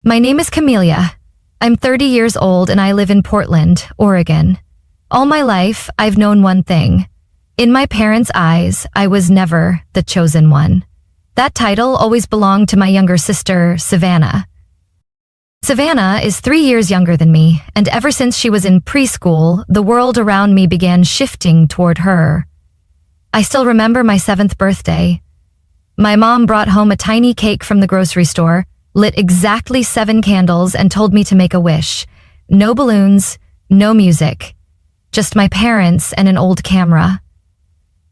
My name is Camelia. I'm 30 years old and I live in Portland, Oregon. All my life, I've known one thing. In my parents' eyes, I was never the chosen one. That title always belonged to my younger sister, Savannah. Savannah is 3 years younger than me, and ever since she was in preschool, the world around me began shifting toward her. I still remember my 7th birthday. My mom brought home a tiny cake from the grocery store, lit exactly 7 candles, and told me to make a wish. No balloons, no music. Just my parents and an old camera.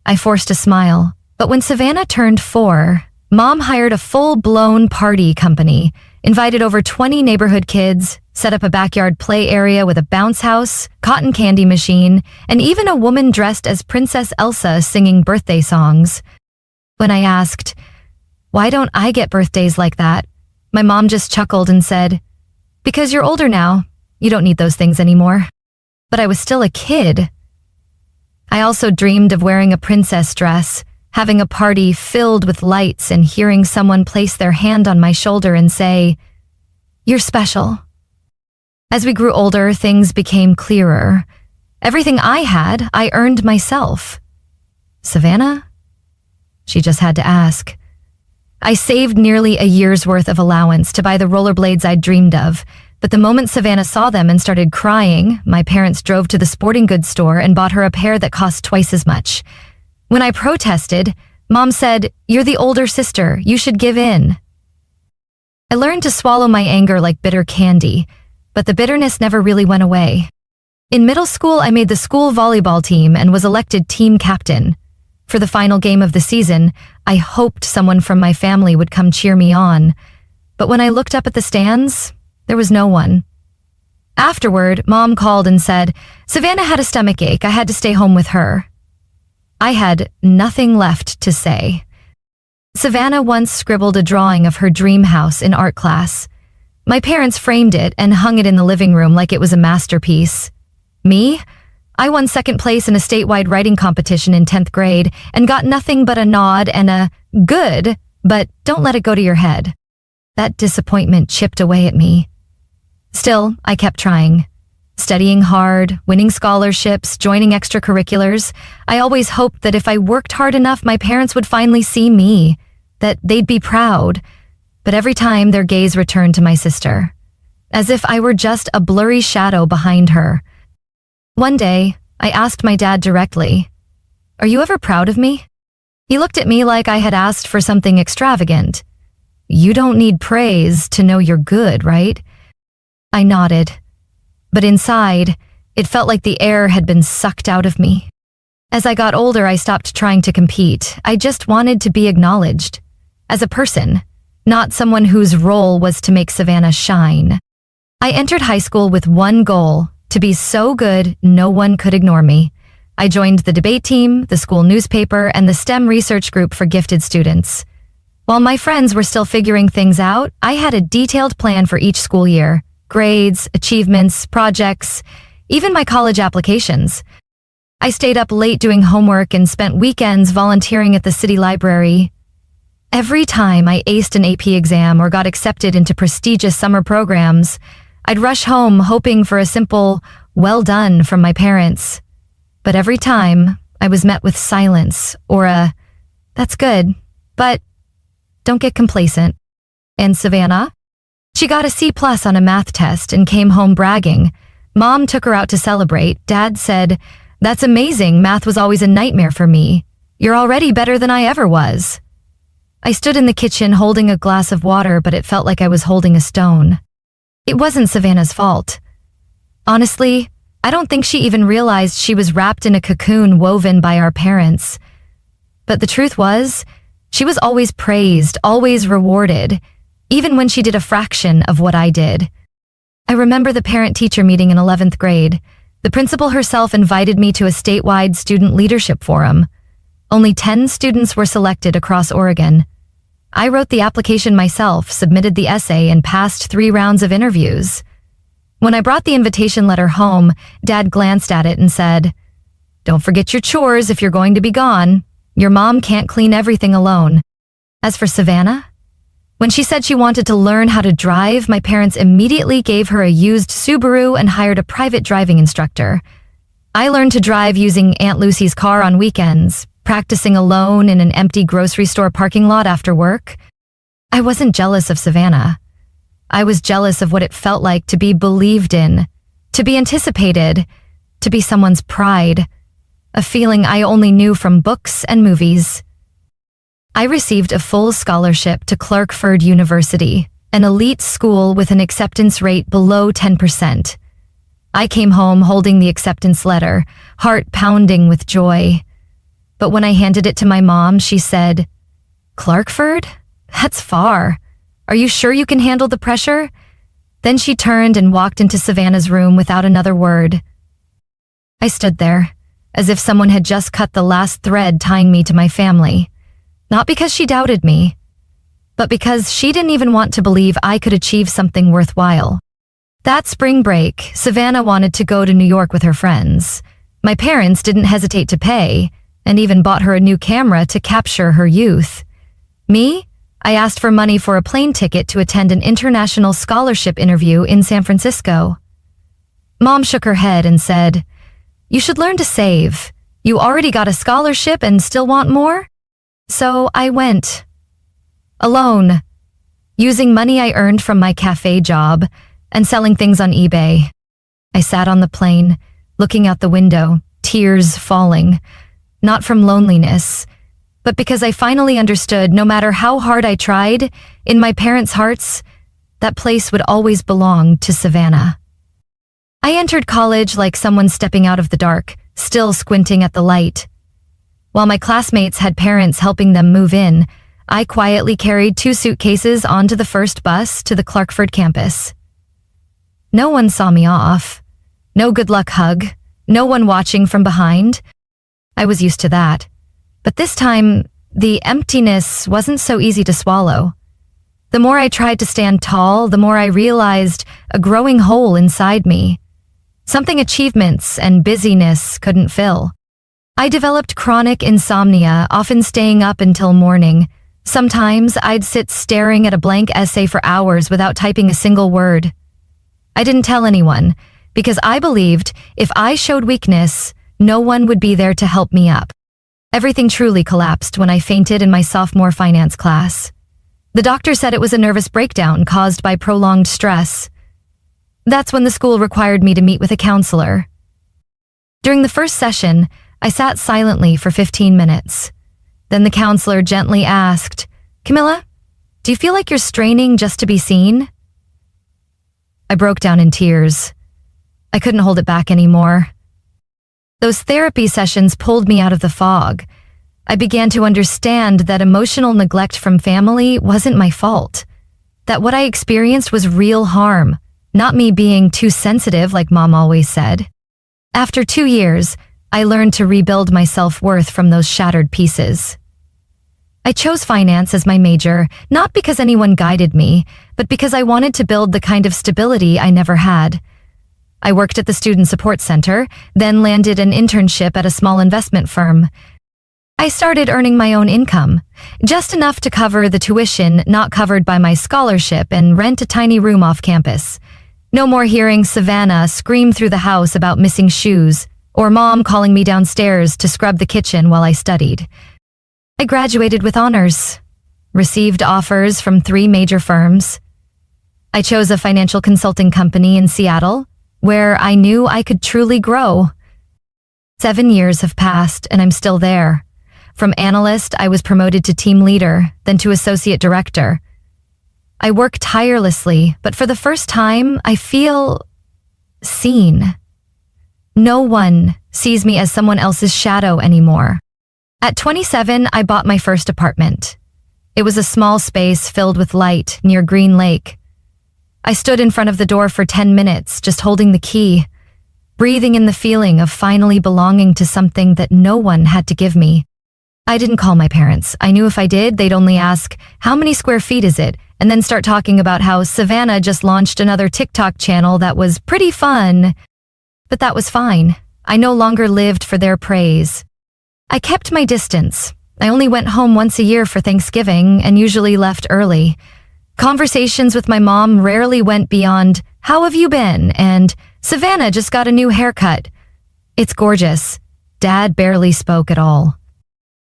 I forced a smile, but when Savannah turned 4, Mom hired a full-blown party company, invited over 20 neighborhood kids, set up a backyard play area with a bounce house, cotton candy machine, and even a woman dressed as Princess Elsa singing birthday songs. When I asked, "Why don't I get birthdays like that?" my mom just chuckled and said, "Because you're older now, you don't need those things anymore." But I was still a kid. I also dreamed of wearing a princess dress, having a party filled with lights and hearing someone place their hand on my shoulder and say, "You're special." As we grew older, things became clearer. Everything I had, I earned myself. Savannah? She just had to ask. I saved nearly a year's worth of allowance to buy the rollerblades I'd dreamed of, but the moment Savannah saw them and started crying, my parents drove to the sporting goods store and bought her a pair that cost twice as much. When I protested, Mom said, "You're the older sister, you should give in." I learned to swallow my anger like bitter candy, but the bitterness never really went away. In middle school, I made the school volleyball team and was elected team captain. For the final game of the season, I hoped someone from my family would come cheer me on, but when I looked up at the stands, there was no one. Afterward, Mom called and said, "Savannah had a stomachache, I had to stay home with her." I had nothing left to say. Savannah once scribbled a drawing of her dream house in art class. My parents framed it and hung it in the living room like it was a masterpiece. Me? I won 2nd place in a statewide writing competition in 10th grade and got nothing but a nod and a "good, but don't let it go to your head." That disappointment chipped away at me. Still, I kept trying. Studying hard, winning scholarships, joining extracurriculars. I always hoped that if I worked hard enough, my parents would finally see me, that they'd be proud. But every time their gaze returned to my sister, as if I were just a blurry shadow behind her. One day, I asked my dad directly, "Are you ever proud of me?" He looked at me like I had asked for something extravagant. "You don't need praise to know you're good, right?" I nodded. But inside, it felt like the air had been sucked out of me. As I got older, I stopped trying to compete. I just wanted to be acknowledged. As a person, not someone whose role was to make Savannah shine. I entered high school with one goal, to be so good no one could ignore me. I joined the debate team, the school newspaper, and the STEM research group for gifted students. While my friends were still figuring things out, I had a detailed plan for each school year. Grades, achievements, projects, even my college applications. I stayed up late doing homework and spent weekends volunteering at the city library. Every time I aced an AP exam or got accepted into prestigious summer programs, I'd rush home hoping for a simple, "well done" from my parents. But every time, I was met with silence or a, "That's good, but don't get complacent." And Savannah? She got a C+ on a math test and came home bragging. Mom took her out to celebrate. Dad said, "That's amazing, math was always a nightmare for me. You're already better than I ever was." I stood in the kitchen holding a glass of water, but it felt like I was holding a stone. It wasn't Savannah's fault. Honestly, I don't think she even realized she was wrapped in a cocoon woven by our parents. But the truth was, she was always praised, always rewarded, even when she did a fraction of what I did. I remember the parent-teacher meeting in 11th grade. The principal herself invited me to a statewide student leadership forum. Only 10 students were selected across Oregon. I wrote the application myself, submitted the essay, and passed 3 rounds of interviews. When I brought the invitation letter home, Dad glanced at it and said, "Don't forget your chores if you're going to be gone. Your mom can't clean everything alone." As for Savannah, When she said she wanted to learn how to drive, my parents immediately gave her a used Subaru and hired a private driving instructor. I learned to drive using Aunt Lucy's car on weekends, practicing alone in an empty grocery store parking lot after work. I wasn't jealous of Savannah. I was jealous of what it felt like to be believed in, to be anticipated, to be someone's pride, a feeling I only knew from books and movies. I received a full scholarship to Clarkford University, an elite school with an acceptance rate below 10%. I came home holding the acceptance letter, heart pounding with joy. But when I handed it to my mom, she said, "Clarkford? That's far. Are you sure you can handle the pressure?" Then she turned and walked into Savannah's room without another word. I stood there, as if someone had just cut the last thread tying me to my family. Not because she doubted me, but because she didn't even want to believe I could achieve something worthwhile. That spring break, Savannah wanted to go to New York with her friends. My parents didn't hesitate to pay, and even bought her a new camera to capture her youth. Me? I asked for money for a plane ticket to attend an international scholarship interview in San Francisco. Mom shook her head and said, "You should learn to save. You already got a scholarship and still want more?" So I went. Alone. Using money I earned from my cafe job and selling things on eBay. I sat on the plane, looking out the window, tears falling. Not from loneliness, but because I finally understood no matter how hard I tried, in my parents' hearts, that place would always belong to Savannah. I entered college like someone stepping out of the dark, still squinting at the light. While my classmates had parents helping them move in, I quietly carried 2 suitcases onto the first bus to the Clarkford campus. No one saw me off. No good luck hug. No one watching from behind. I was used to that. But this time, the emptiness wasn't so easy to swallow. The more I tried to stand tall, the more I realized a growing hole inside me. Something achievements and busyness couldn't fill. I developed chronic insomnia, often staying up until morning. Sometimes I'd sit staring at a blank essay for hours without typing a single word. I didn't tell anyone, because I believed if I showed weakness, no one would be there to help me up. Everything truly collapsed when I fainted in my sophomore finance class. The doctor said it was a nervous breakdown caused by prolonged stress. That's when the school required me to meet with a counselor. During the first session, I sat silently for 15 minutes. Then the counselor gently asked, "Camilla, do you feel like you're straining just to be seen?" I broke down in tears. I couldn't hold it back anymore. Those therapy sessions pulled me out of the fog. I began to understand that emotional neglect from family wasn't my fault. That what I experienced was real harm, not me being too sensitive like Mom always said. After 2 years, I learned to rebuild my self-worth from those shattered pieces. I chose finance as my major, not because anyone guided me, but because I wanted to build the kind of stability I never had. I worked at the Student Support Center, then landed an internship at a small investment firm. I started earning my own income, just enough to cover the tuition not covered by my scholarship and rent a tiny room off campus. No more hearing Savannah scream through the house about missing shoes, or Mom calling me downstairs to scrub the kitchen while I studied. I graduated with honors, received offers from 3 major firms. I chose a financial consulting company in Seattle, where I knew I could truly grow. 7 years have passed and I'm still there. From analyst, I was promoted to team leader, then to associate director. I work tirelessly, but for the first time, I feel seen. No one sees me as someone else's shadow anymore. At 27, I bought my first apartment. It was a small space filled with light near Green Lake. I stood in front of the door for 10 minutes, just holding the key, breathing in the feeling of finally belonging to something that no one had to give me. I didn't call my parents. I knew if I did, they'd only ask, "How many square feet is it?" and then start talking about how Savannah just launched another TikTok channel that was pretty fun. But that was fine. I no longer lived for their praise. I kept my distance. I only went home once a year for Thanksgiving and usually left early. Conversations with my mom rarely went beyond, "How have you been?" and "Savannah just got a new haircut." "It's gorgeous." Dad barely spoke at all.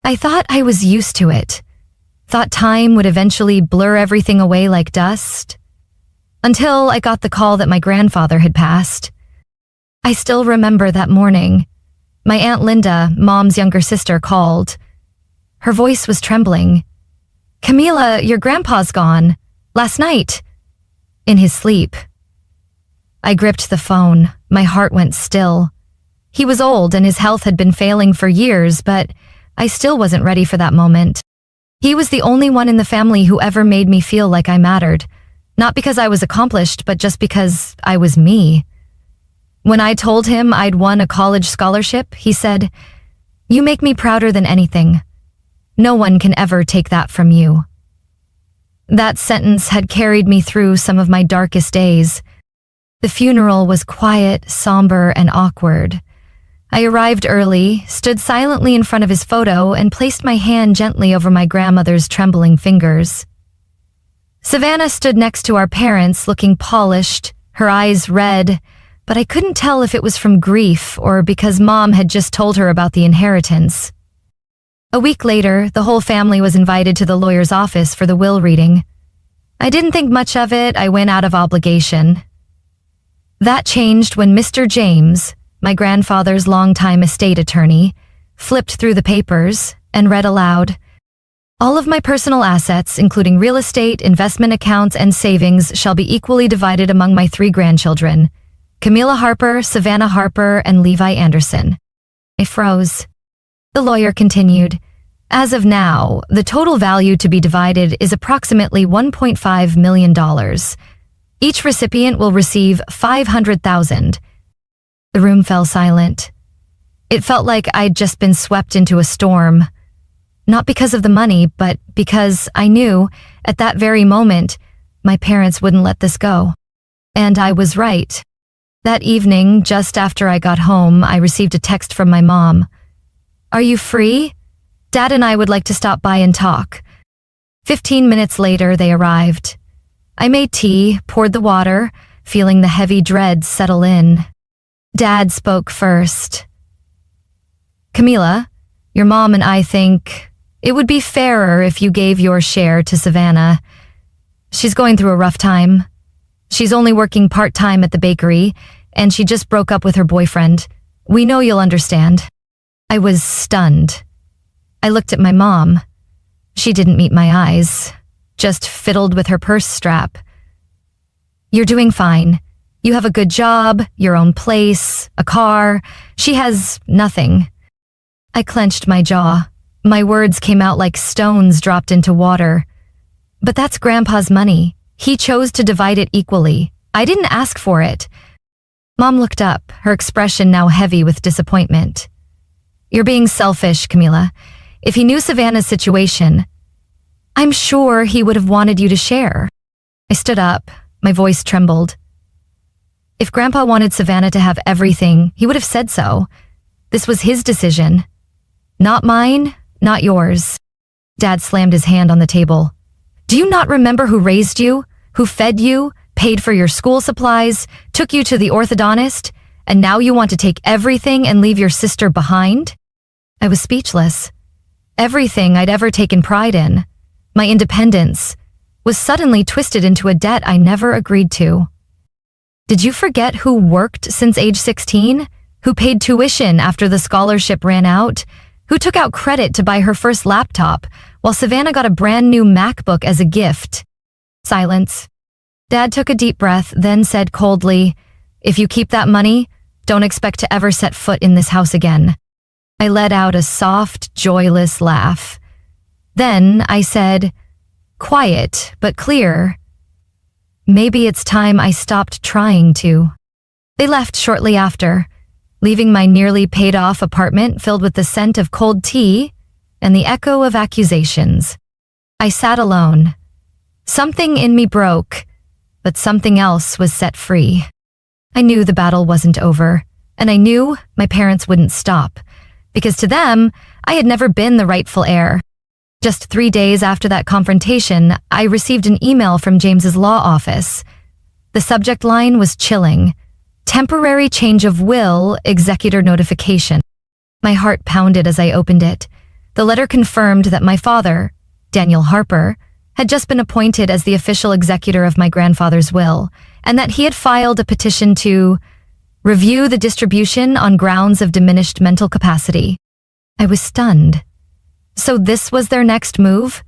I thought I was used to it. Thought time would eventually blur everything away like dust. Until I got the call that my grandfather had passed. I still remember that morning. My Aunt Linda, Mom's younger sister, called. Her voice was trembling. "Camila, your grandpa's gone. Last night. In his sleep." I gripped the phone. My heart went still. He was old and his health had been failing for years, but I still wasn't ready for that moment. He was the only one in the family who ever made me feel like I mattered. Not because I was accomplished, but just because I was me. When I told him I'd won a college scholarship, he said, "You make me prouder than anything. No one can ever take that from you." That sentence had carried me through some of my darkest days. The funeral was quiet, somber, and awkward. I arrived early, stood silently in front of his photo, and placed my hand gently over my grandmother's trembling fingers. Savannah stood next to our parents, looking polished, her eyes red, but I couldn't tell if it was from grief or because Mom had just told her about the inheritance. A week later, the whole family was invited to the lawyer's office for the will reading. I didn't think much of it. I went out of obligation. That changed when Mr. James, my grandfather's longtime estate attorney, flipped through the papers and read aloud, "All of my personal assets, including real estate, investment accounts, and savings, shall be equally divided among my 3 grandchildren, Camila Harper, Savannah Harper, and Levi Anderson." I froze. The lawyer continued, "As of now, the total value to be divided is approximately $1.5 million. Each recipient will receive $500,000. The room fell silent. It felt like I'd just been swept into a storm. Not because of the money, but because I knew, at that very moment, my parents wouldn't let this go. And I was right. That evening, just after I got home, I received a text from my mom. "Are you free? Dad and I would like to stop by and talk." 15 minutes later, they arrived. I made tea, poured the water, feeling the heavy dread settle in. Dad spoke first. "Camila, your mom and I think it would be fairer if you gave your share to Savannah. She's going through a rough time. She's only working part-time at the bakery, and she just broke up with her boyfriend. We know you'll understand." I was stunned. I looked at my mom. She didn't meet my eyes, just fiddled with her purse strap. "You're doing fine. You have a good job, your own place, a car. She has nothing." I clenched my jaw. My words came out like stones dropped into water. "But that's Grandpa's money. He chose to divide it equally. I didn't ask for it." Mom looked up, her expression now heavy with disappointment. "You're being selfish, Camila. If he knew Savannah's situation, I'm sure he would have wanted you to share." I stood up. My voice trembled. "If Grandpa wanted Savannah to have everything, he would have said so. This was his decision. Not mine, not yours." Dad slammed his hand on the table. "Do you not remember who raised you, who fed you, paid for your school supplies, took you to the orthodontist, and now you want to take everything and leave your sister behind?" I was speechless. Everything I'd ever taken pride in, my independence, was suddenly twisted into a debt I never agreed to. Did you forget who worked since age 16? Who paid tuition after the scholarship ran out? Who took out credit to buy her first laptop, while Savannah got a brand new MacBook as a gift? Silence. Dad took a deep breath, then said coldly, "If you keep that money, don't expect to ever set foot in this house again." I let out a soft, joyless laugh. Then I said, quiet but clear, "Maybe it's time I stopped trying to." They left shortly after, leaving my nearly paid-off apartment filled with the scent of cold tea and the echo of accusations. I sat alone. Something in me broke, but something else was set free. I knew the battle wasn't over, and I knew my parents wouldn't stop, because to them, I had never been the rightful heir. Just 3 days after that confrontation, I received an email from James's law office. The subject line was chilling. Temporary change of will, executor notification. My heart pounded as I opened it. The letter confirmed that my father, Daniel Harper, had just been appointed as the official executor of my grandfather's will, and that he had filed a petition to review the distribution on grounds of diminished mental capacity. I was stunned. So this was their next move?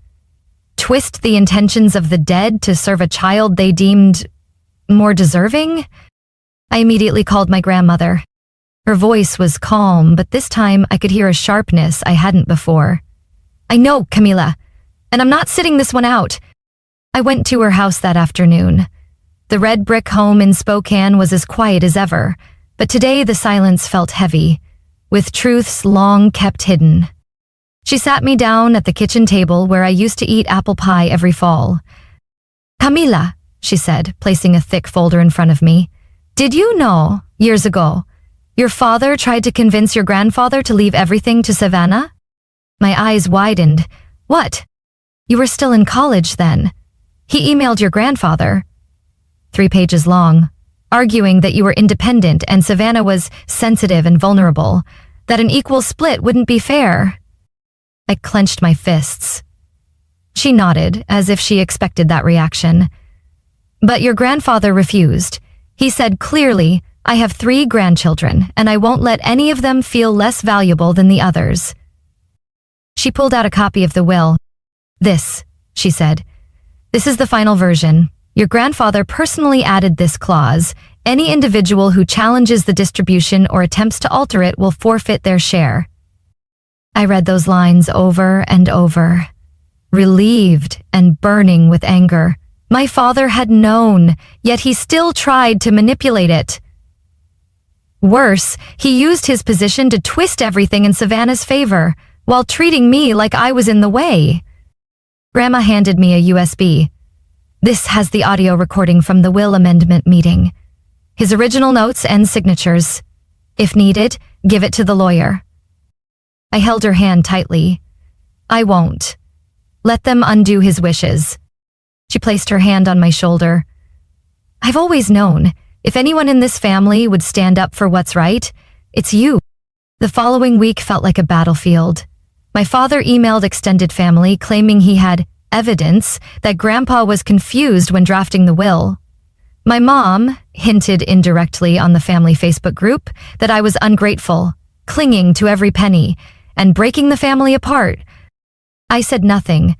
Twist the intentions of the dead to serve a child they deemed more deserving? I immediately called my grandmother. Her voice was calm, but this time I could hear a sharpness I hadn't before. I know, Camila, and I'm not sitting this one out. I went to her house that afternoon. The red brick home in Spokane was as quiet as ever, but today the silence felt heavy, with truths long kept hidden. She sat me down at the kitchen table where I used to eat apple pie every fall. Camila, she said, placing a thick folder in front of me, did you know, years ago, your father tried to convince your grandfather to leave everything to Savannah? My eyes widened. What? You were still in college then. He emailed your grandfather, 3 pages long, arguing that you were independent and Savannah was sensitive and vulnerable, that an equal split wouldn't be fair. I clenched my fists. She nodded, as if she expected that reaction. But your grandfather refused. He said clearly, I have 3 grandchildren, and I won't let any of them feel less valuable than the others. She pulled out a copy of the will. This, she said. This is the final version. Your grandfather personally added this clause. Any individual who challenges the distribution or attempts to alter it will forfeit their share. I read those lines over and over, relieved and burning with anger. My father had known, yet he still tried to manipulate it. Worse, he used his position to twist everything in Savannah's favor, while treating me like I was in the way. Grandma handed me a USB. This has the audio recording from the will amendment meeting. His original notes and signatures. If needed, give it to the lawyer. I held her hand tightly. I won't. Let them undo his wishes. She placed her hand on my shoulder. I've always known, if anyone in this family would stand up for what's right, it's you. The following week felt like a battlefield. My father emailed extended family claiming he had evidence that Grandpa was confused when drafting the will. My mom hinted indirectly on the family Facebook group that I was ungrateful, clinging to every penny, and breaking the family apart. I said nothing,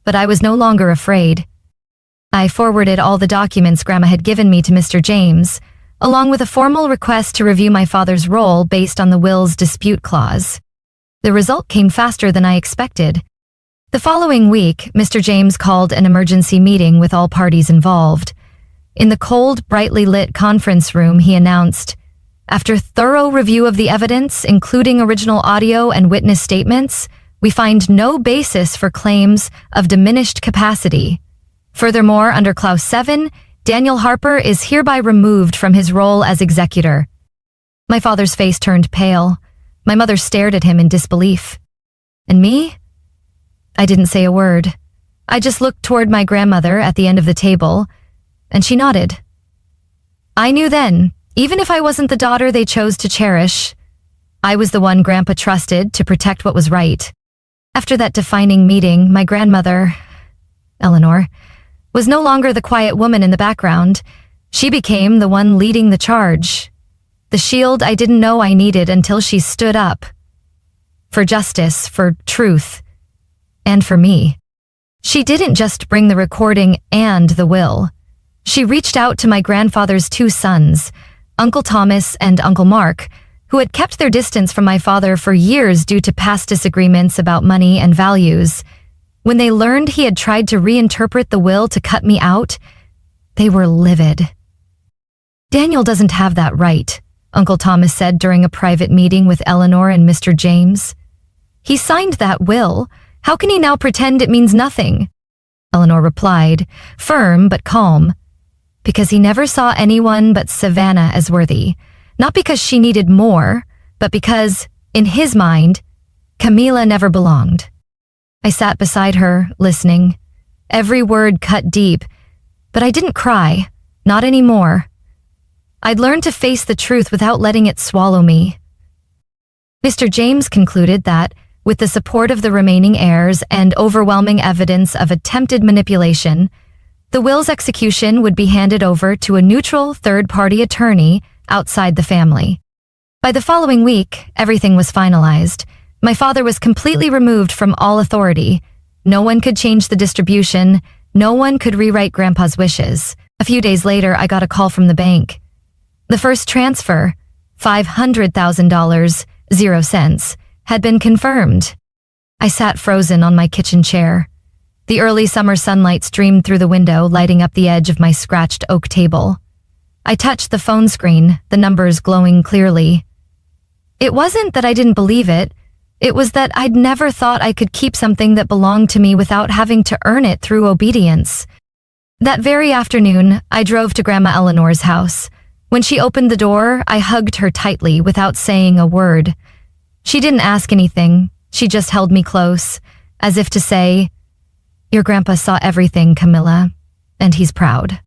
but I was no longer afraid. I forwarded all the documents Grandma had given me to Mr. James, along with a formal request to review my father's role based on the will's dispute clause. The result came faster than I expected. The following week, Mr. James called an emergency meeting with all parties involved. In the cold, brightly lit conference room, he announced, after thorough review of the evidence, including original audio and witness statements, we find no basis for claims of diminished capacity. Furthermore, under Clause 7, Daniel Harper is hereby removed from his role as executor. My father's face turned pale. My mother stared at him in disbelief. And me? I didn't say a word. I just looked toward my grandmother at the end of the table, and she nodded. I knew then, even if I wasn't the daughter they chose to cherish, I was the one Grandpa trusted to protect what was right. After that defining meeting, my grandmother, Eleanor, was no longer the quiet woman in the background. She became the one leading the charge. The shield I didn't know I needed until she stood up. For justice, for truth, and for me. She didn't just bring the recording and the will. She reached out to my grandfather's 2 sons, Uncle Thomas and Uncle Mark, who had kept their distance from my father for years due to past disagreements about money and values. When they learned he had tried to reinterpret the will to cut me out, they were livid. Daniel doesn't have that right, Uncle Thomas said during a private meeting with Eleanor and Mr. James. He signed that will. How can he now pretend it means nothing? Eleanor replied, firm but calm. Because he never saw anyone but Savannah as worthy. Not because she needed more, but because, in his mind, Camila never belonged. I sat beside her, listening. Every word cut deep, but I didn't cry, not anymore. I'd learned to face the truth without letting it swallow me. Mr. James concluded that, with the support of the remaining heirs and overwhelming evidence of attempted manipulation, the will's execution would be handed over to a neutral third-party attorney outside the family. By the following week, everything was finalized. My father was completely removed from all authority. No one could change the distribution. No one could rewrite Grandpa's wishes. A few days later, I got a call from the bank. The first transfer, $500,000, 0 cents, had been confirmed. I sat frozen on my kitchen chair. The early summer sunlight streamed through the window, lighting up the edge of my scratched oak table. I touched the phone screen, the numbers glowing clearly. It wasn't that I didn't believe it. It was that I'd never thought I could keep something that belonged to me without having to earn it through obedience. That very afternoon, I drove to Grandma Eleanor's house. When she opened the door, I hugged her tightly without saying a word. She didn't ask anything. She just held me close, as if to say, "Your grandpa saw everything, Camilla, and he's proud."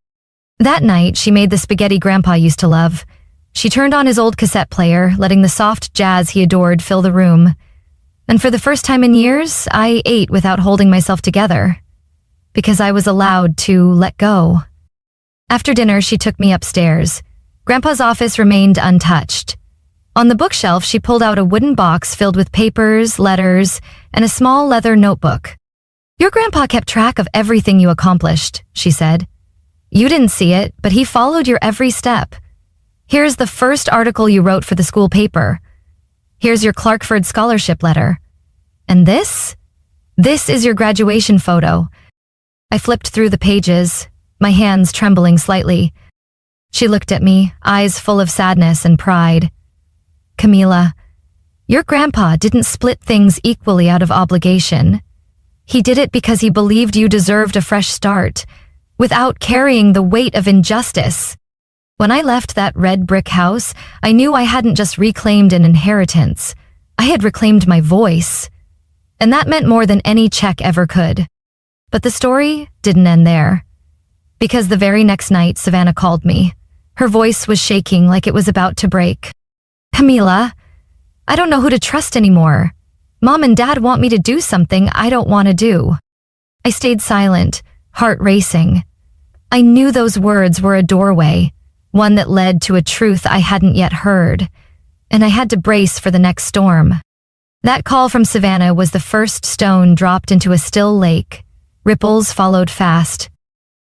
That night, she made the spaghetti Grandpa used to love. She turned on his old cassette player, letting the soft jazz he adored fill the room. And for the first time in years, I ate without holding myself together, because I was allowed to let go. After dinner, she took me upstairs. Grandpa's office remained untouched. On the bookshelf, she pulled out a wooden box filled with papers, letters, and a small leather notebook. "Your grandpa kept track of everything you accomplished," she said. "You didn't see it, but he followed your every step. Here's the first article you wrote for the school paper. Here's your Clarkford scholarship letter. And this is your graduation photo." I flipped through the pages, my hands trembling slightly. She looked at me, eyes full of sadness and pride. "Camila, your grandpa didn't split things equally out of obligation. He did it because he believed you deserved a fresh start, without carrying the weight of injustice. When I left that red brick house, I knew I hadn't just reclaimed an inheritance. I had reclaimed my voice. And that meant more than any check ever could. But the story didn't end there. Because the very next night, Savannah called me. Her voice was shaking like it was about to break. "Camila, I don't know who to trust anymore. Mom and Dad want me to do something I don't want to do." I stayed silent, heart racing. I knew those words were a doorway, one that led to a truth I hadn't yet heard, and I had to brace for the next storm. That call from Savannah was the first stone dropped into a still lake. Ripples followed fast.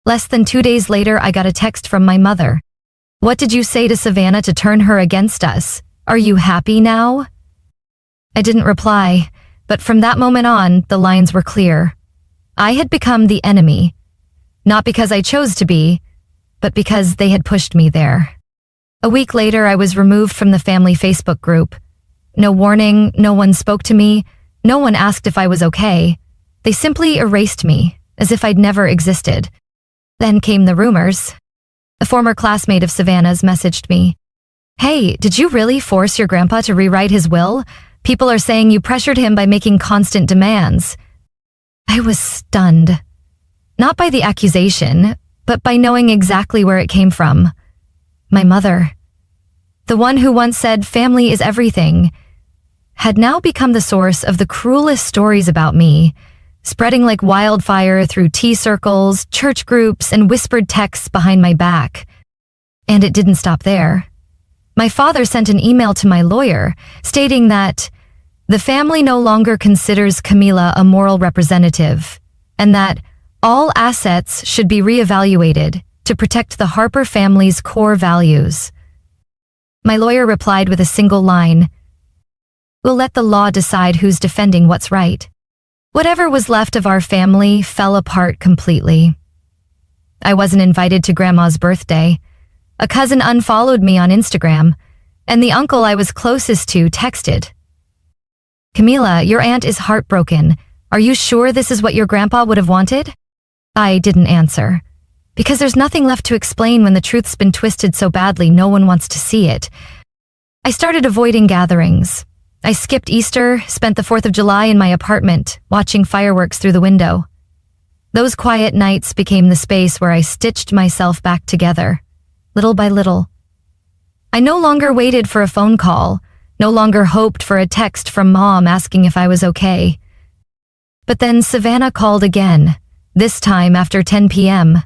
Less than 2 days later, I got a text from my mother. "What did you say to Savannah to turn her against us? Are you happy now?" I didn't reply, but from that moment on, the lines were clear. I had become the enemy, not because I chose to be, but because they had pushed me there. A week later, I was removed from the family Facebook group. No warning, no one spoke to me, no one asked if I was okay. They simply erased me, as if I'd never existed. Then came the rumors. A former classmate of Savannah's messaged me. "Hey, did you really force your grandpa to rewrite his will? People are saying you pressured him by making constant demands." I was stunned. Not by the accusation, but by knowing exactly where it came from. My mother, the one who once said family is everything, had now become the source of the cruelest stories about me, spreading like wildfire through tea circles, church groups, and whispered texts behind my back. And it didn't stop there. My father sent an email to my lawyer stating that the family no longer considers Camila a moral representative, and that all assets should be reevaluated to protect the Harper family's core values. My lawyer replied with a single line, "We'll let the law decide who's defending what's right." Whatever was left of our family fell apart completely. I wasn't invited to Grandma's birthday. A cousin unfollowed me on Instagram, and the uncle I was closest to texted, "Camila, your aunt is heartbroken. Are you sure this is what your grandpa would have wanted?" I didn't answer, because there's nothing left to explain when the truth's been twisted so badly no one wants to see it. I started avoiding gatherings. I skipped Easter, spent the 4th of July in my apartment, watching fireworks through the window. Those quiet nights became the space where I stitched myself back together, little by little. I no longer waited for a phone call, no longer hoped for a text from Mom asking if I was okay. But then Savannah called again, this time after 10 p.m.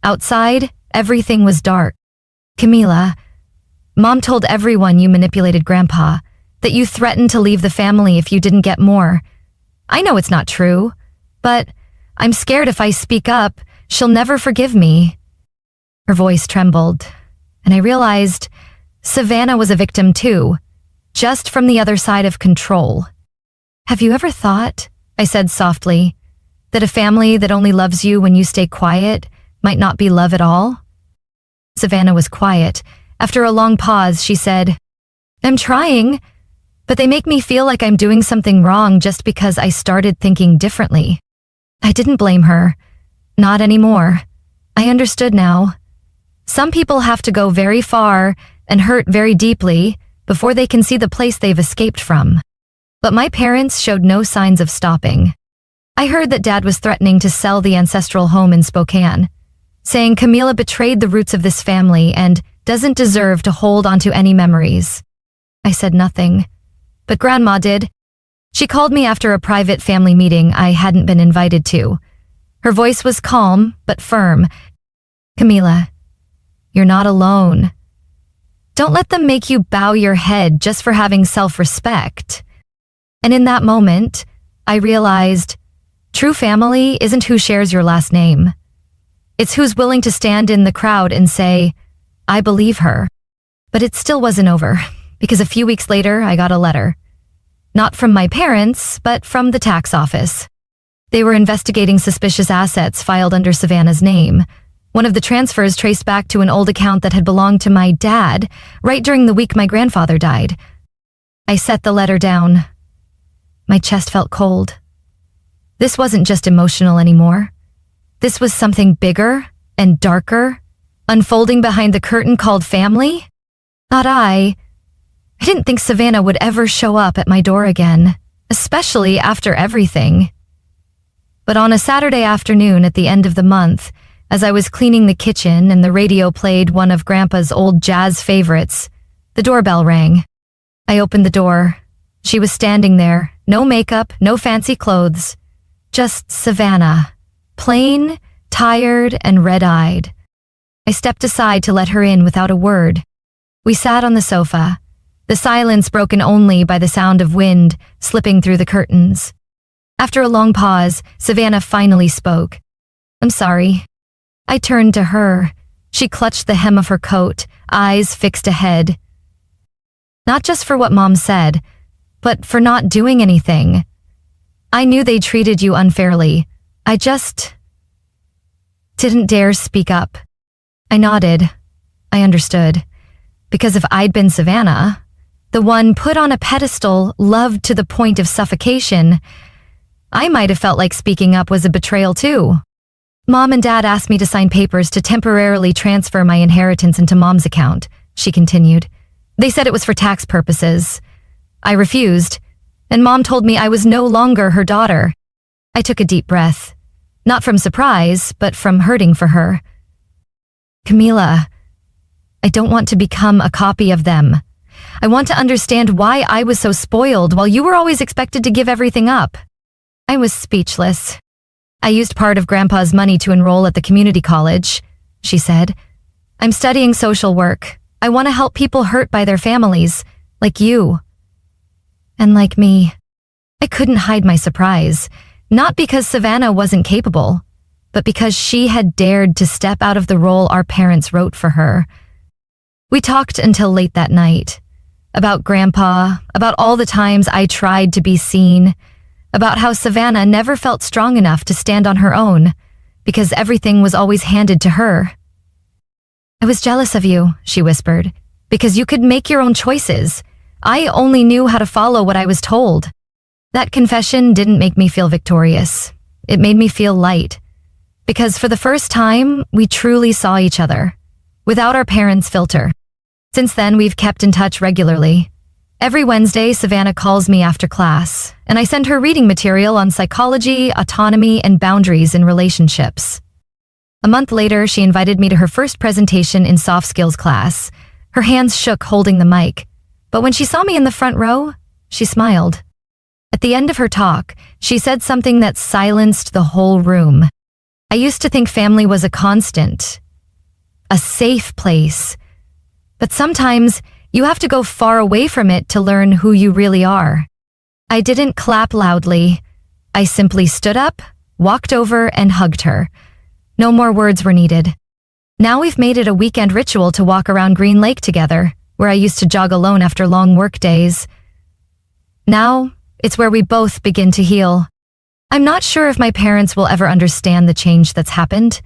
Outside, everything was dark. Camila, Mom told everyone you manipulated Grandpa, that you threatened to leave the family if you didn't get more. I know it's not true, but I'm scared if I speak up, she'll never forgive me. Her voice trembled, and I realized Savannah was a victim too, just from the other side of control. Have you ever thought, I said softly, that a family that only loves you when you stay quiet might not be love at all? Savannah was quiet. After a long pause, she said, I'm trying, but they make me feel like I'm doing something wrong just because I started thinking differently. I didn't blame her. Not anymore. I understood now. Some people have to go very far and hurt very deeply before they can see the place they've escaped from. But my parents showed no signs of stopping. I heard that Dad was threatening to sell the ancestral home in Spokane, saying Camila betrayed the roots of this family and doesn't deserve to hold onto any memories. I said nothing, but Grandma did. She called me after a private family meeting I hadn't been invited to. Her voice was calm but firm. Camila, you're not alone. Don't let them make you bow your head just for having self-respect. And in that moment, I realized true family isn't who shares your last name. It's who's willing to stand in the crowd and say, I believe her. But it still wasn't over, because a few weeks later I got a letter. Not from my parents, but from the tax office. They were investigating suspicious assets filed under Savannah's name. One of the transfers traced back to an old account that had belonged to my dad, right during the week my grandfather died. I set the letter down. My chest felt cold. This wasn't just emotional anymore. This was something bigger and darker, unfolding behind the curtain called family. Not I. I didn't think Savannah would ever show up at my door again, especially after everything. But on a Saturday afternoon at the end of the month, as I was cleaning the kitchen and the radio played one of Grandpa's old jazz favorites, the doorbell rang. I opened the door. She was standing there, no makeup, no fancy clothes, just Savannah, plain, tired, and red-eyed. I stepped aside to let her in without a word. We sat on the sofa, the silence broken only by the sound of wind slipping through the curtains. After a long pause, Savannah finally spoke. I'm sorry. I turned to her. She clutched the hem of her coat, eyes fixed ahead. Not just for what Mom said, but for not doing anything. I knew they treated you unfairly. I just didn't dare speak up. I nodded. I understood. Because if I'd been Savannah, the one put on a pedestal, loved to the point of suffocation, I might have felt like speaking up was a betrayal too. Mom and Dad asked me to sign papers to temporarily transfer my inheritance into Mom's account, she continued. They said it was for tax purposes. I refused, and Mom told me I was no longer her daughter. I took a deep breath, not from surprise, but from hurting for her. Camila, I don't want to become a copy of them. I want to understand why I was so spoiled while you were always expected to give everything up. I was speechless. I used part of Grandpa's money to enroll at the community college, she said. I'm studying social work. I want to help people hurt by their families, like you. And like me. I couldn't hide my surprise, not because Savannah wasn't capable, but because she had dared to step out of the role our parents wrote for her. We talked until late that night. About Grandpa, about all the times I tried to be seen, about how Savannah never felt strong enough to stand on her own, because everything was always handed to her. I was jealous of you, she whispered, because you could make your own choices. I only knew how to follow what I was told. That confession didn't make me feel victorious. It made me feel light, because for the first time, we truly saw each other, without our parents' filter. Since then, we've kept in touch regularly. Every Wednesday, Savannah calls me after class, and I send her reading material on psychology, autonomy, and boundaries in relationships. A month later, she invited me to her first presentation in soft skills class. Her hands shook holding the mic, but when she saw me in the front row, she smiled. At the end of her talk, she said something that silenced the whole room. I used to think family was a constant, a safe place, but sometimes you have to go far away from it to learn who you really are. I didn't clap loudly. I simply stood up, walked over, and hugged her. No more words were needed. Now we've made it a weekend ritual to walk around Green Lake together, where I used to jog alone after long work days. Now, it's where we both begin to heal. I'm not sure if my parents will ever understand the change that's happened.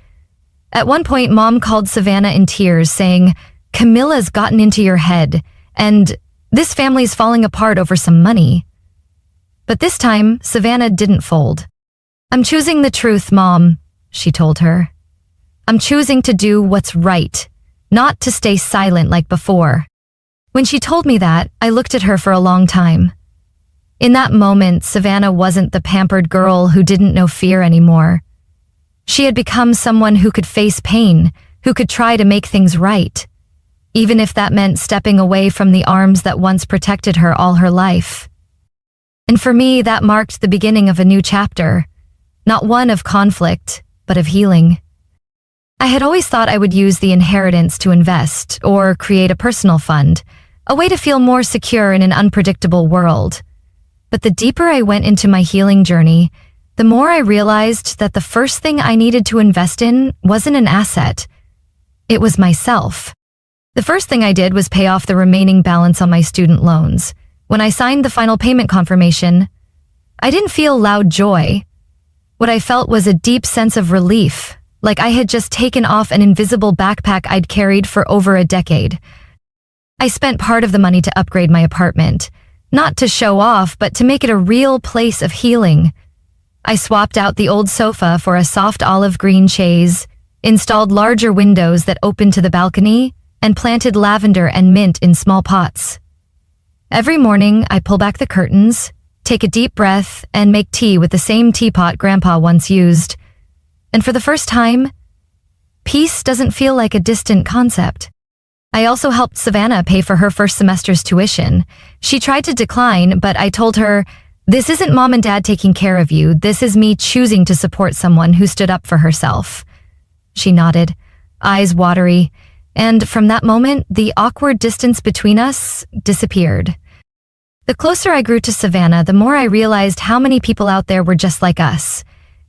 At one point, Mom called Savannah in tears, saying, "Camilla's gotten into your head, and this family's falling apart over some money." But this time, Savannah didn't fold. "I'm choosing the truth, Mom," she told her. "I'm choosing to do what's right, not to stay silent like before." When she told me that, I looked at her for a long time. In that moment, Savannah wasn't the pampered girl who didn't know fear anymore. She had become someone who could face pain, who could try to make things right, even if that meant stepping away from the arms that once protected her all her life. And for me, that marked the beginning of a new chapter, not one of conflict, but of healing. I had always thought I would use the inheritance to invest or create a personal fund, a way to feel more secure in an unpredictable world. But the deeper I went into my healing journey, the more I realized that the first thing I needed to invest in wasn't an asset. It was myself. The first thing I did was pay off the remaining balance on my student loans. When I signed the final payment confirmation, I didn't feel loud joy. What I felt was a deep sense of relief, like I had just taken off an invisible backpack I'd carried for over a decade. I spent part of the money to upgrade my apartment, not to show off, but to make it a real place of healing. I swapped out the old sofa for a soft olive green chaise, installed larger windows that opened to the balcony, and planted lavender and mint in small pots. Every morning, I pull back the curtains, take a deep breath, and make tea with the same teapot Grandpa once used. And for the first time, peace doesn't feel like a distant concept. I also helped Savannah pay for her first semester's tuition. She tried to decline, but I told her, "This isn't Mom and Dad taking care of you. This is me choosing to support someone who stood up for herself." She nodded, eyes watery, and from that moment, the awkward distance between us disappeared. The closer I grew to Savannah, the more I realized how many people out there were just like us,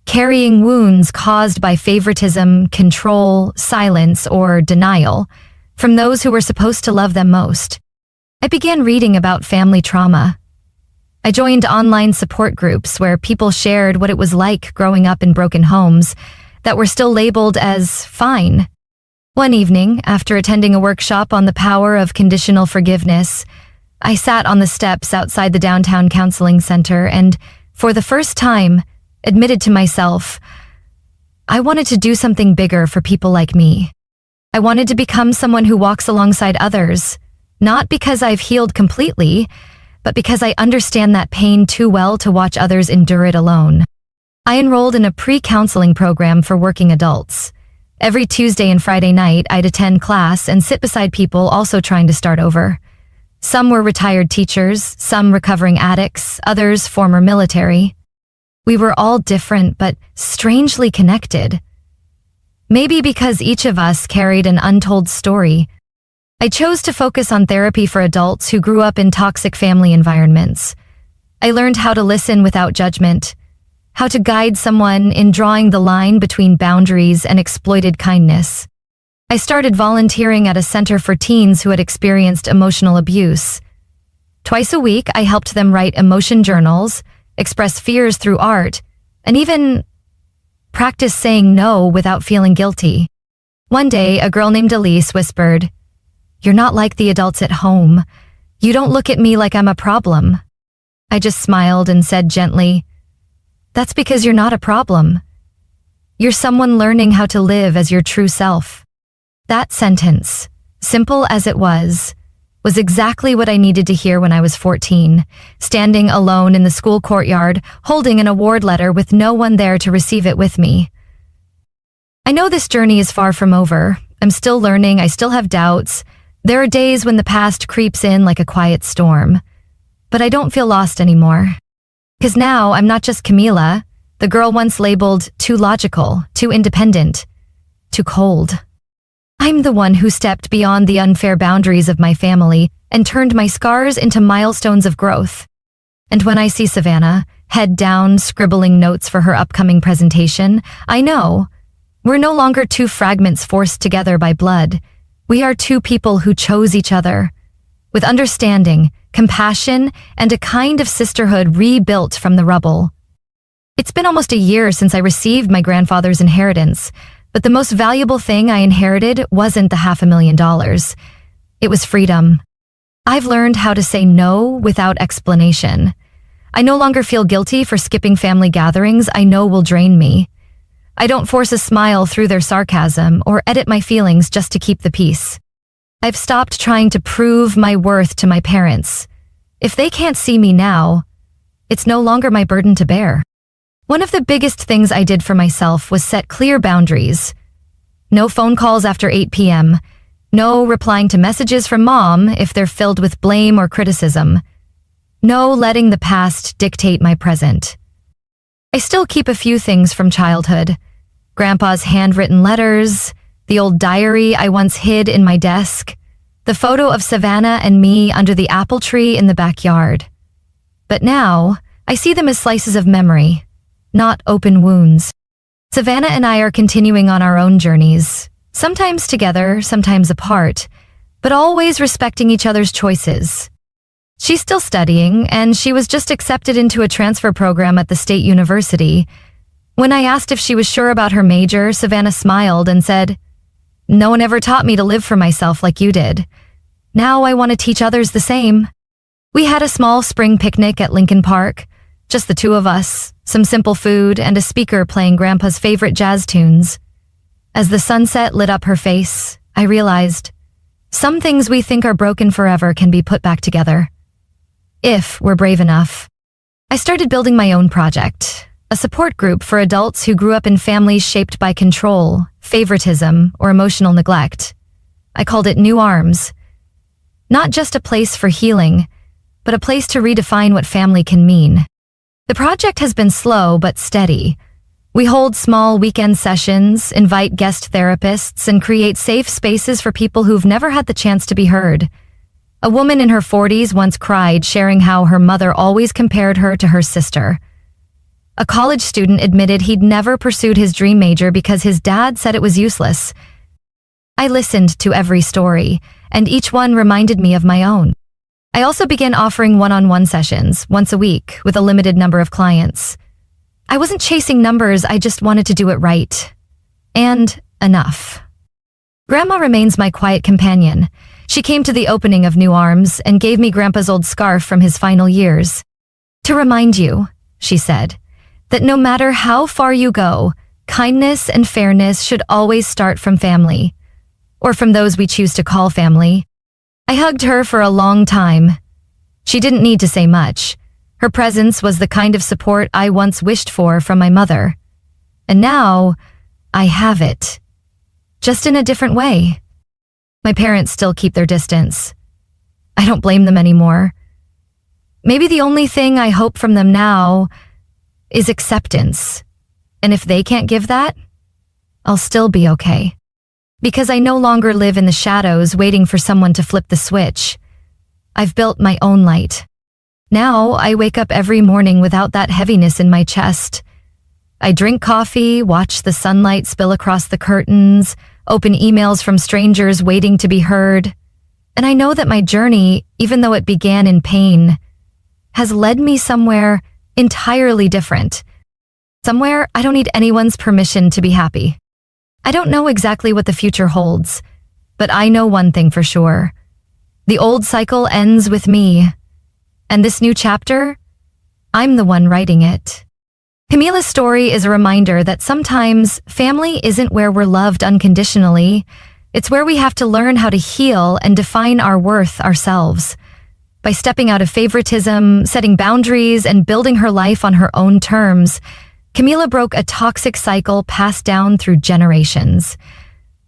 carrying wounds caused by favoritism, control, silence, or denial from those who were supposed to love them most. I began reading about family trauma. I joined online support groups where people shared what it was like growing up in broken homes that were still labeled as fine. One evening, after attending a workshop on the power of conditional forgiveness, I sat on the steps outside the downtown counseling center and, for the first time, admitted to myself, I wanted to do something bigger for people like me. I wanted to become someone who walks alongside others, not because I've healed completely, but because I understand that pain too well to watch others endure it alone. I enrolled in a pre-counseling program for working adults. Every Tuesday and Friday night, I'd attend class and sit beside people also trying to start over. Some were retired teachers, some recovering addicts, others former military. We were all different, but strangely connected. Maybe because each of us carried an untold story, I chose to focus on therapy for adults who grew up in toxic family environments. I learned how to listen without judgment, how to guide someone in drawing the line between boundaries and exploited kindness. I started volunteering at a center for teens who had experienced emotional abuse. Twice a week, I helped them write emotion journals, express fears through art, and even practice saying no without feeling guilty. One day, a girl named Elise whispered, "You're not like the adults at home. You don't look at me like I'm a problem." I just smiled and said gently, "That's because you're not a problem. You're someone learning how to live as your true self." That sentence, simple as it was, was exactly what I needed to hear when I was 14, standing alone in the school courtyard, holding an award letter with no one there to receive it with me. I know this journey is far from over. I'm still learning, I still have doubts. There are days when the past creeps in like a quiet storm. But I don't feel lost anymore. Because now I'm not just Camila, the girl once labeled too logical, too independent, too cold. I'm the one who stepped beyond the unfair boundaries of my family and turned my scars into milestones of growth. And when I see Savannah, head down, scribbling notes for her upcoming presentation, I know we're no longer two fragments forced together by blood. We are two people who chose each other, with understanding, compassion, and a kind of sisterhood rebuilt from the rubble. It's been almost a year since I received my grandfather's inheritance, but the most valuable thing I inherited wasn't the $500,000. It was freedom. I've learned how to say no without explanation. I no longer feel guilty for skipping family gatherings I know will drain me. I don't force a smile through their sarcasm or edit my feelings just to keep the peace. I've stopped trying to prove my worth to my parents. If they can't see me now, it's no longer my burden to bear. One of the biggest things I did for myself was set clear boundaries. No phone calls after 8 p.m. No replying to messages from mom if they're filled with blame or criticism. No letting the past dictate my present. I still keep a few things from childhood. Grandpa's handwritten letters, the old diary I once hid in my desk, the photo of Savannah and me under the apple tree in the backyard. But now, I see them as slices of memory, not open wounds. Savannah and I are continuing on our own journeys, sometimes together, sometimes apart, but always respecting each other's choices. She's still studying, and she was just accepted into a transfer program at the state university. When I asked if she was sure about her major, Savannah smiled and said, "No one ever taught me to live for myself like you did. Now I want to teach others the same." We had a small spring picnic at Lincoln Park, just the two of us, some simple food, and a speaker playing Grandpa's favorite jazz tunes. As the sunset lit up her face, I realized some things we think are broken forever can be put back together, if we're brave enough. I started building my own project, a support group for adults who grew up in families shaped by control, favoritism, or emotional neglect. I called it New Arms. Not just a place for healing, but a place to redefine what family can mean. The project has been slow but steady. We hold small weekend sessions, invite guest therapists, and create safe spaces for people who've never had the chance to be heard. A woman in her 40s once cried, sharing how her mother always compared her to her sister. A college student admitted he'd never pursued his dream major because his dad said it was useless. I listened to every story, and each one reminded me of my own. I also began offering one-on-one sessions, once a week, with a limited number of clients. I wasn't chasing numbers, I just wanted to do it right. And enough. Grandma remains my quiet companion. She came to the opening of New Arms and gave me Grandpa's old scarf from his final years. "To remind you," she said, "that no matter how far you go, kindness and fairness should always start from family, or from those we choose to call family." I hugged her for a long time. She didn't need to say much. Her presence was the kind of support I once wished for from my mother. And now, I have it. Just in a different way. My parents still keep their distance. I don't blame them anymore. Maybe the only thing I hope from them now is acceptance. And if they can't give that, I'll still be okay. Because I no longer live in the shadows waiting for someone to flip the switch. I've built my own light. Now I wake up every morning without that heaviness in my chest. I drink coffee, watch the sunlight spill across the curtains, open emails from strangers waiting to be heard. And I know that my journey, even though it began in pain, has led me somewhere entirely different. Somewhere I don't need anyone's permission to be happy. I don't know exactly what the future holds, but I know one thing for sure. The old cycle ends with me, and this new chapter, I'm the one writing it. Camila's story is a reminder that sometimes family isn't where we're loved unconditionally. It's where we have to learn how to heal and define our worth ourselves. By stepping out of favoritism, setting boundaries, and building her life on her own terms, Camila broke a toxic cycle passed down through generations.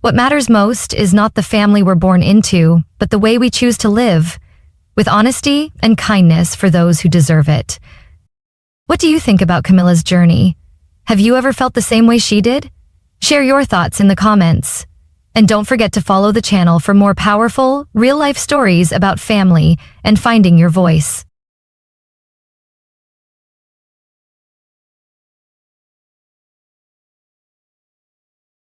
What matters most is not the family we're born into, but the way we choose to live, with honesty and kindness for those who deserve it. What do you think about Camila's journey? Have you ever felt the same way she did? Share your thoughts in the comments. And don't forget to follow the channel for more powerful, real-life stories about family and finding your voice.